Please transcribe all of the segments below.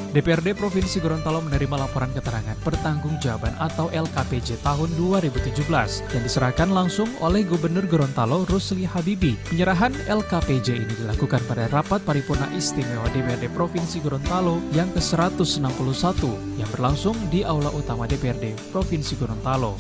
DPRD Provinsi Gorontalo menerima laporan keterangan pertanggungjawaban atau LKPJ tahun 2017 yang diserahkan langsung oleh Gubernur Gorontalo Rusli Habibie. Penyerahan LKPJ ini dilakukan pada rapat paripurna istimewa DPRD Provinsi Gorontalo yang ke-161 yang berlangsung di Aula Utama DPRD Provinsi Gorontalo.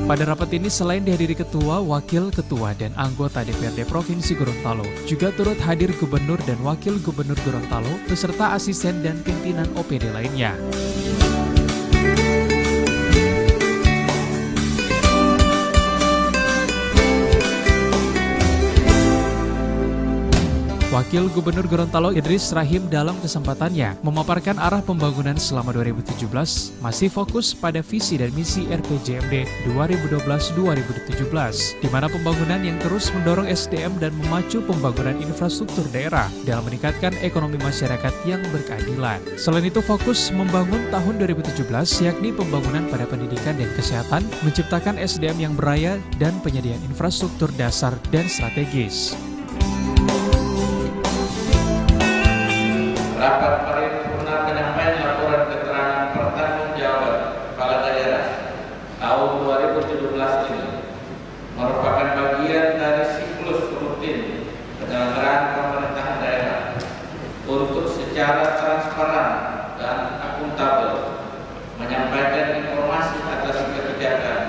Pada rapat ini selain dihadiri ketua, wakil ketua, dan anggota DPRD Provinsi Gorontalo, juga turut hadir gubernur dan wakil gubernur Gorontalo beserta asisten dan pimpinan OPD lainnya. Wakil Gubernur Gorontalo Idris Rahim dalam kesempatannya memaparkan arah pembangunan selama 2017 masih fokus pada visi dan misi RPJMD 2012-2017, di mana pembangunan yang terus mendorong SDM dan memacu pembangunan infrastruktur daerah dalam meningkatkan ekonomi masyarakat yang berkeadilan. Selain itu fokus membangun tahun 2017 yakni pembangunan pada pendidikan dan kesehatan, menciptakan SDM yang beraya dan penyediaan infrastruktur dasar dan strategis. Rapat paripurna penyampaian laporan keterangan pertanggungjawaban kepala daerah tahun 2017 ini merupakan bagian dari siklus rutin penyelenggaraan pemerintahan daerah untuk secara transparan dan akuntabel menyampaikan informasi atas kebijakan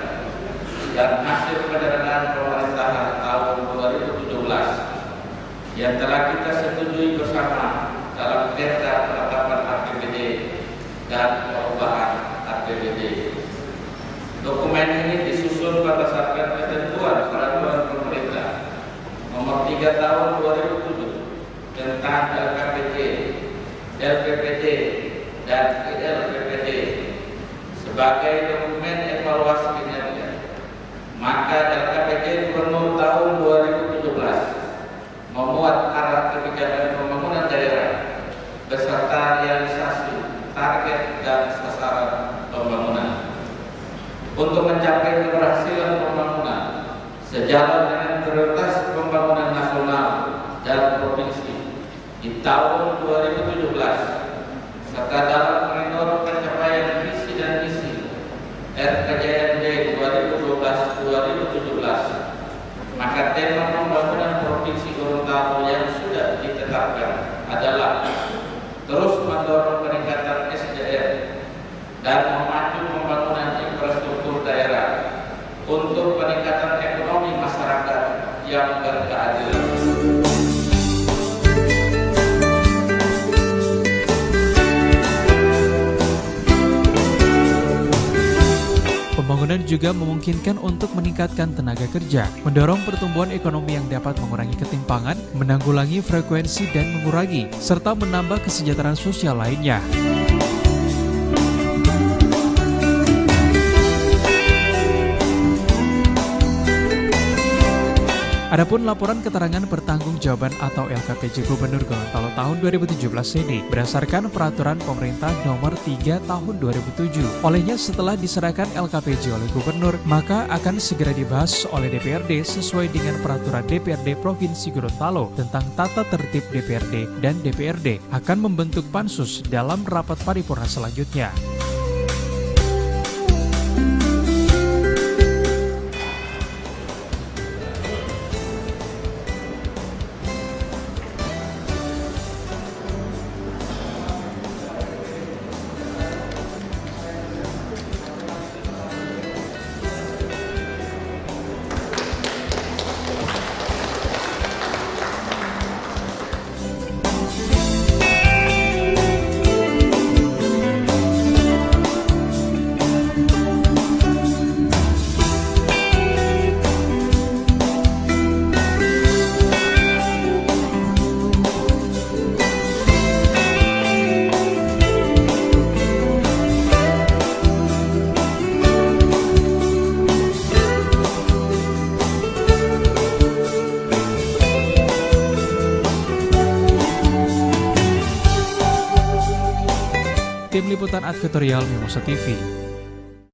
dan hasil penyelenggaraan pemerintahan tahun 2017 yang telah kita setujui bersama dalam perda penetapan APBD dan perubahan APBD. Dokumen ini disusun berdasarkan ketentuan peraturan pemerintah nomor 3 tahun 2007 tentang LKPJ, LPPD, dan LPPD sebagai dokumen evaluasi kinerja. Maka LKPJ Gubernur tahun 2017 memuat arah kebijakan pembangunan daerah beserta realisasi target dan sasaran pembangunan. Untuk mencapai keberhasilan pembangunan sejalan dengan prioritas pembangunan nasional dan provinsi di tahun 2017 serta dalam mendorong pencapaian visi dan misi RPJMD 2012-2017, maka tema pembangunan Provinsi Gorontalo yang sudah ditetapkan adalah terus mendorong peningkatan SDM dan memacu pembangunan infrastruktur daerah untuk peningkatan ekonomi masyarakat yang berkeadilan. Pembangunan juga memungkinkan untuk meningkatkan tenaga kerja, mendorong pertumbuhan ekonomi yang dapat mengurangi ketimpangan, menanggulangi frekuensi dan mengurangi, serta menambah kesejahteraan sosial lainnya. Adapun laporan keterangan pertanggungjawaban atau LKPJ Gubernur Gorontalo tahun 2017 ini berdasarkan peraturan pemerintah nomor 3 tahun 2007. Olehnya setelah diserahkan LKPJ oleh Gubernur, maka akan segera dibahas oleh DPRD sesuai dengan peraturan DPRD Provinsi Gorontalo tentang tata tertib DPRD, dan DPRD akan membentuk pansus dalam rapat paripurna selanjutnya. Tim Liputan Advertorial Mimosa TV.